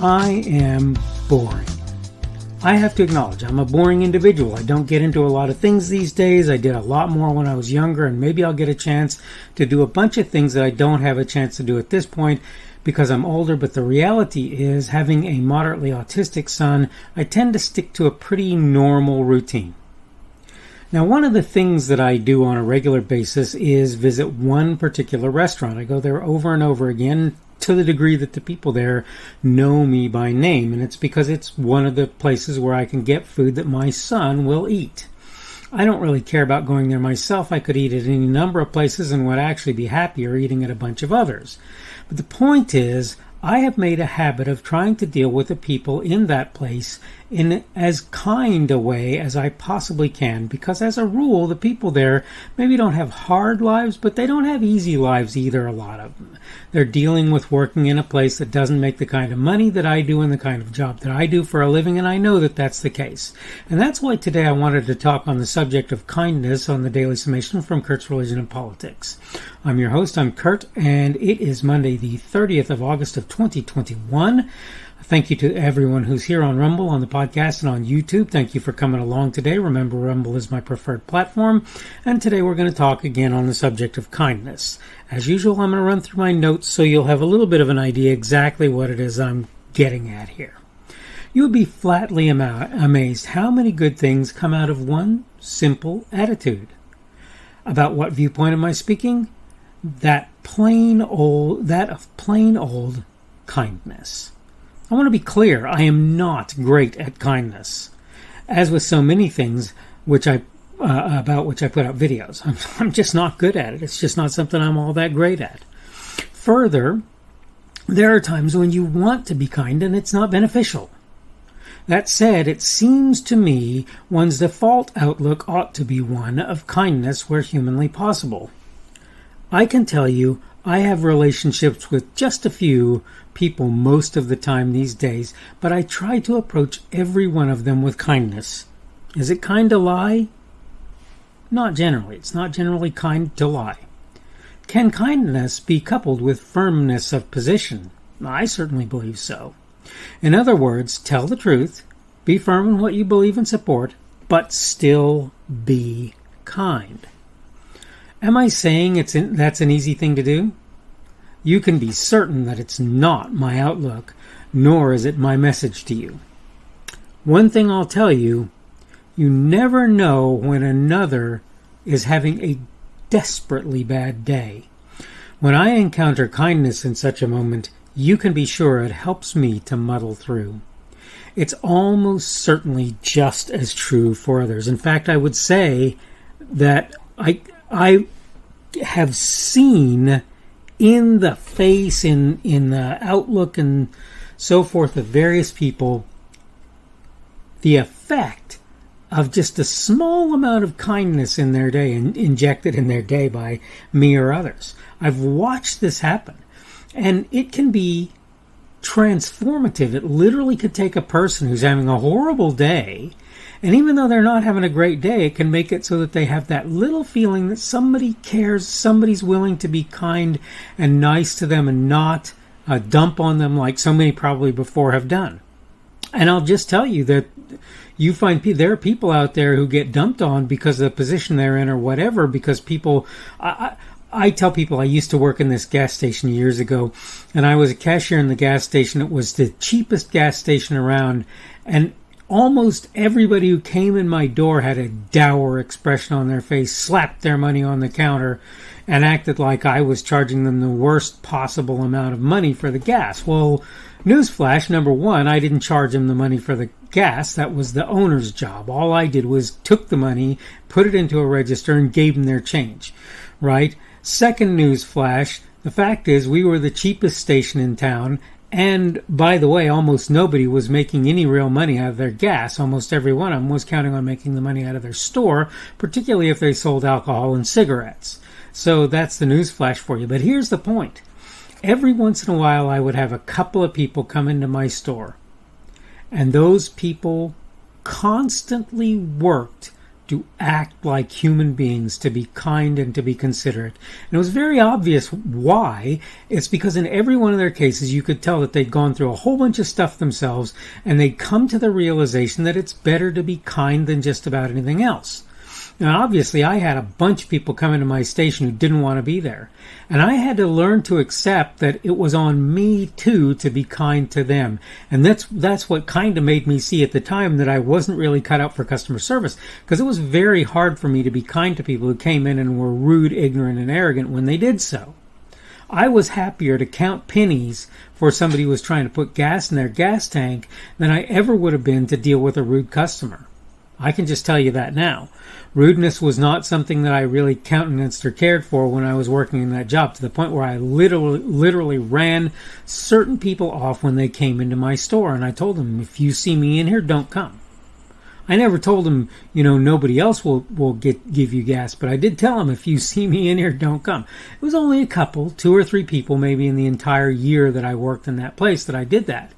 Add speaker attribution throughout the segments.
Speaker 1: I am boring. I have to acknowledge I'm a boring individual. I don't get into a lot of things these days. I did a lot more when I was younger, and maybe I'll get a chance to do a bunch of things that I don't have a chance to do at this point because I'm older. But the reality is, having a moderately autistic son, I tend to stick to a pretty normal routine. Now, one of the things that I do on a regular basis is visit one particular restaurant. I go there over and over again to the degree that the people there know me by name, and it's because it's one of the places where I can get food that my son will eat. I don't really care about going there myself. I could eat at any number of places and would actually be happier eating at a bunch of others. But the point is, I have made a habit of trying to deal with the people in that place in as kind a way as I possibly can, because as a rule, the people there maybe don't have hard lives, but they don't have easy lives either, a lot of them. They're dealing with working in a place that doesn't make the kind of money that I do and the kind of job that I do for a living, and I know that that's the case. And that's why today I wanted to talk on the subject of kindness on the Daily Summation from Kurt's Religion and Politics. I'm your host, I'm Kurt, and it is Monday the 30th of August of 2021. Thank you to everyone who's here on Rumble, on the podcast, and on YouTube. Thank you for coming along today. Remember, Rumble is my preferred platform, and today we're going to talk again on the subject of kindness. As usual, I'm going to run through my notes so you'll have a little bit of an idea exactly what it is I'm getting at here. You would be flatly amazed how many good things come out of one simple attitude. About what viewpoint am I speaking? That of plain old kindness. I want to be clear, I am not great at kindness. As with so many things about which I put out videos, I'm just not good at it. It's just not something I'm all that great at. Further, there are times when you want to be kind and it's not beneficial. That said, it seems to me one's default outlook ought to be one of kindness where humanly possible. I can tell you, I have relationships with just a few people most of the time these days, but I try to approach every one of them with kindness. Is it kind to lie? Not generally. It's not generally kind to lie. Can kindness be coupled with firmness of position? I certainly believe so. In other words, tell the truth, be firm in what you believe and support, but still be kind. Am I saying that's an easy thing to do? You can be certain that it's not my outlook, nor is it my message to you. One thing I'll tell you, you never know when another is having a desperately bad day. When I encounter kindness in such a moment, you can be sure it helps me to muddle through. It's almost certainly just as true for others. In fact, I would say that I have seen in the face, in the outlook and so forth of various people, the effect of just a small amount of kindness in their day, injected in their day by me or others. I've watched this happen, and it can be transformative. It literally could take a person who's having a horrible day, and even though they're not having a great day, it can make it so that they have that little feeling that somebody cares, somebody's willing to be kind and nice to them and not dump on them like so many probably before have done. And I'll just tell you that you find there are people out there who get dumped on because of the position they're in or whatever, because people... I tell people I used to work in this gas station years ago, and I was a cashier in the gas station. It was the cheapest gas station around, and almost everybody who came in my door had a dour expression on their face, slapped their money on the counter, and acted like I was charging them the worst possible amount of money for the gas. Well, newsflash, number one, I didn't charge them the money for the gas. That was the owner's job. All I did was took the money, put it into a register, and gave them their change, right? Second news flash, the fact is we were the cheapest station in town, and by the way, almost nobody was making any real money out of their gas. Almost every one of them was counting on making the money out of their store, particularly if they sold alcohol and cigarettes. So that's the news flash for you. But here's the point. Every once in a while I would have a couple of people come into my store, and those people constantly worked to act like human beings, to be kind and to be considerate. And it was very obvious why. It's because in every one of their cases, you could tell that they'd gone through a whole bunch of stuff themselves, and they'd come to the realization that it's better to be kind than just about anything else. Now, obviously, I had a bunch of people come into my station who didn't want to be there. And I had to learn to accept that it was on me, too, to be kind to them. And that's what kind of made me see at the time that I wasn't really cut out for customer service. Because it was very hard for me to be kind to people who came in and were rude, ignorant, and arrogant when they did so. I was happier to count pennies for somebody who was trying to put gas in their gas tank than I ever would have been to deal with a rude customer. I can just tell you that now. Rudeness was not something that I really countenanced or cared for when I was working in that job, to the point where I literally ran certain people off when they came into my store. And I told them, if you see me in here, don't come. I never told them, nobody else will give you gas, but I did tell them, if you see me in here, don't come. It was only a couple, 2 or 3 people, maybe in the entire year that I worked in that place that I did that.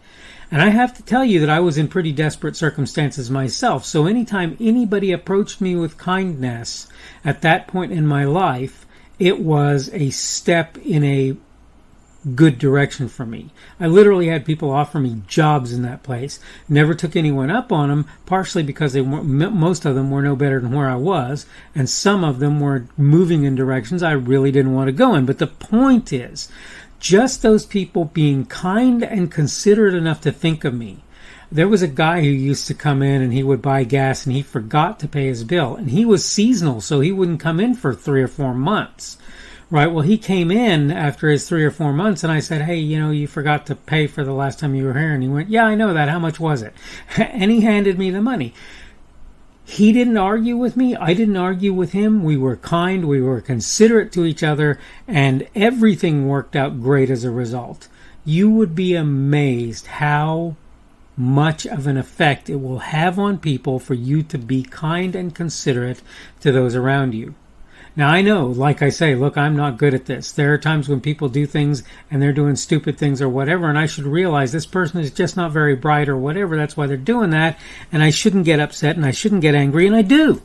Speaker 1: And I have to tell you that I was in pretty desperate circumstances myself. So anytime anybody approached me with kindness at that point in my life, it was a step in a good direction for me. I literally had people offer me jobs in that place. Never took anyone up on them, partially because most of them were no better than where I was, and some of them were moving in directions I really didn't want to go in. But the point is, just those people being kind and considerate enough to think of me. There was a guy who used to come in and he would buy gas and he forgot to pay his bill. And he was seasonal, so he wouldn't come in for 3 or 4 months. Right? Well, he came in after his 3 or 4 months and I said, hey, you forgot to pay for the last time you were here. And he went, yeah, I know that. How much was it? And he handed me the money. He didn't argue with me. I didn't argue with him. We were kind. We were considerate to each other. And everything worked out great as a result. You would be amazed how much of an effect it will have on people for you to be kind and considerate to those around you. Now, I know, like I say, look, I'm not good at this. There are times when people do things and they're doing stupid things or whatever, and I should realize this person is just not very bright or whatever. That's why they're doing that, and I shouldn't get upset and I shouldn't get angry, and I do.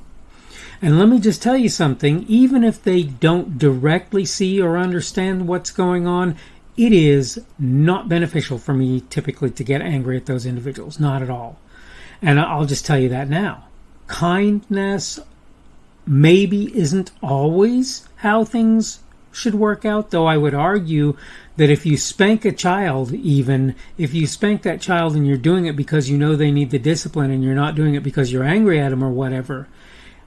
Speaker 1: And let me just tell you something. Even if they don't directly see or understand what's going on, it is not beneficial for me typically to get angry at those individuals. Not at all. And I'll just tell you that now. Kindness maybe isn't always how things should work out, though I would argue that if you spank a child, even if you spank that child and you're doing it because you know they need the discipline and you're not doing it because you're angry at them or whatever,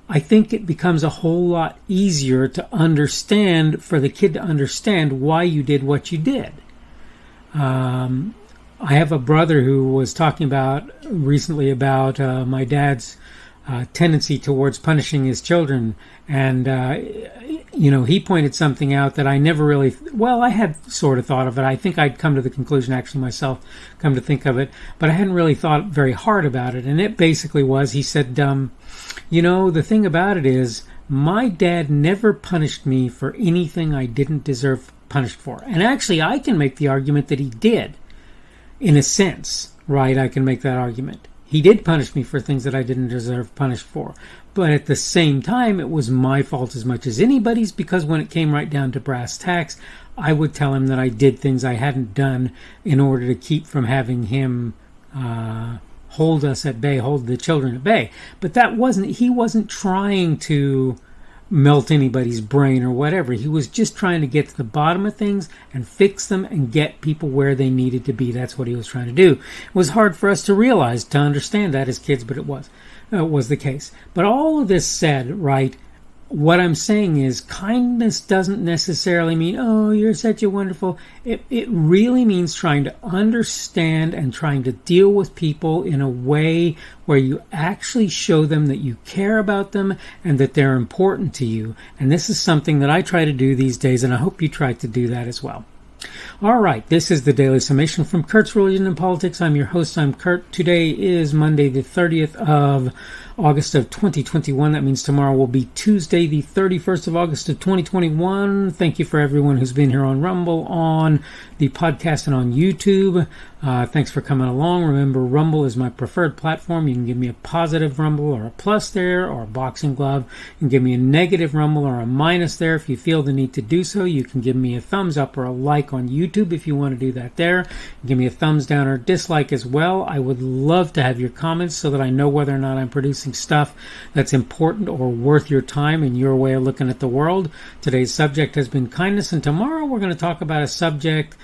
Speaker 1: I think it becomes a whole lot easier to understand, for the kid to understand why you did what you did. I have a brother who was talking about recently about my dad's tendency towards punishing his children, and he pointed something out that I never really, I had sort of thought of it. I think I'd come to the conclusion actually myself, come to think of it, but I hadn't really thought very hard about it. And it basically was, he said, the thing about it is, my dad never punished me for anything I didn't deserve punished for. And actually, I can make the argument that he did, in a sense, right? I can make that argument. He did punish me for things that I didn't deserve punished for. But at the same time, it was my fault as much as anybody's, because when it came right down to brass tacks, I would tell him that I did things I hadn't done in order to keep from having him hold us at bay, hold the children at bay. But he wasn't trying to melt anybody's brain or whatever. He was just trying to get to the bottom of things and fix them and get people where they needed to be. That's what he was trying to do. It was hard for us to realize, to understand that as kids, but it was the case. But all of this said, right, what I'm saying is kindness doesn't necessarily mean, oh, you're such a wonderful... It really means trying to understand and trying to deal with people in a way where you actually show them that you care about them and that they're important to you. And this is something that I try to do these days, and I hope you try to do that as well. All right, this is the Daily Summation from Kurt's Religion and Politics. I'm your host. I'm Kurt. Today is Monday, the 30th of August of 2021. That means tomorrow will be Tuesday, the 31st of August of 2021. Thank you for everyone who's been here on Rumble, on the podcast, and on YouTube. Thanks for coming along. Remember, Rumble is my preferred platform. You can give me a positive Rumble or a plus there, or a boxing glove. You can give me a negative Rumble or a minus there if you feel the need to do so. You can give me a thumbs up or a like on YouTube if you want to do that there. Give me a thumbs down or dislike as well. I would love to have your comments so that I know whether or not I'm producing stuff that's important or worth your time and your way of looking at the world. Today's subject has been kindness, and tomorrow we're going to talk about the subject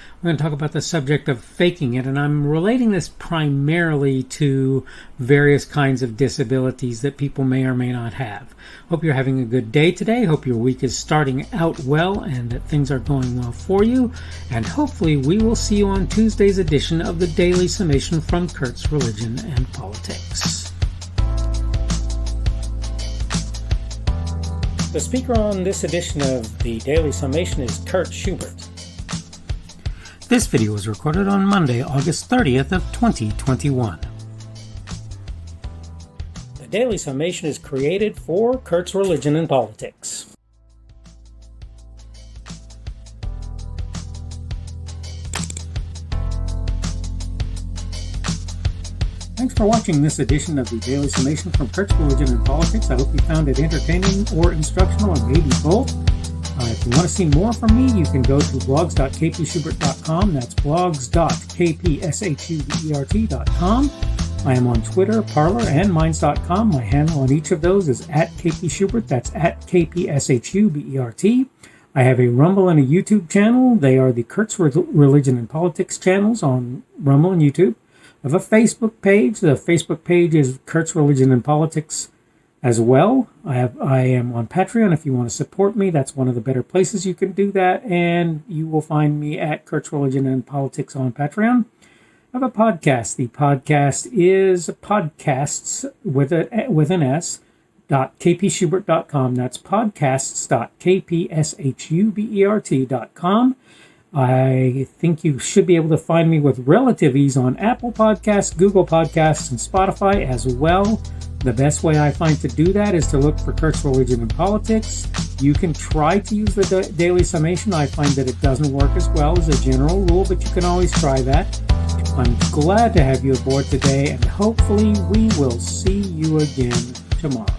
Speaker 1: of faking it, and I'm relating this primarily to various kinds of disabilities that people may or may not have. Hope you're having a good day today. Hope your week is starting out well and that things are going well for you, and hopefully we will see you on Tuesday's edition of the Daily Summation from Kurt's Religion and Politics. The speaker on this edition of the Daily Summation is Kurt Schubert. This video was recorded on Monday, August 30th of 2021. The Daily Summation is created for Kurt's Religion and Politics. Thanks for watching this edition of the Daily Summation from Kurt's Religion and Politics. I hope you found it entertaining or instructional, or maybe both. If you want to see more from me, you can go to blogs.kpschubert.com. That's blogs.kpschubert.com. I am on Twitter, Parler, and Minds.com. My handle on each of those is @kpschubert. That's @kpschubert. I have a Rumble and a YouTube channel. They are the Kurt's Religion and Politics channels on Rumble and YouTube. I have a Facebook page. The Facebook page is Kurt's Religion and Politics as well. I am on Patreon. If you want to support me, that's one of the better places you can do that, and you will find me at Kurt's Religion and Politics on Patreon. I have a podcast. The podcast is podcasts with an S, .kpschubert.com. That's podcasts.kpschubert.com. I think you should be able to find me with relative ease on Apple Podcasts, Google Podcasts, and Spotify as well. The best way I find to do that is to look for Kurt's Religion and Politics. You can try to use the Daily Summation. I find that it doesn't work as well as a general rule, but you can always try that. I'm glad to have you aboard today, and hopefully we will see you again tomorrow.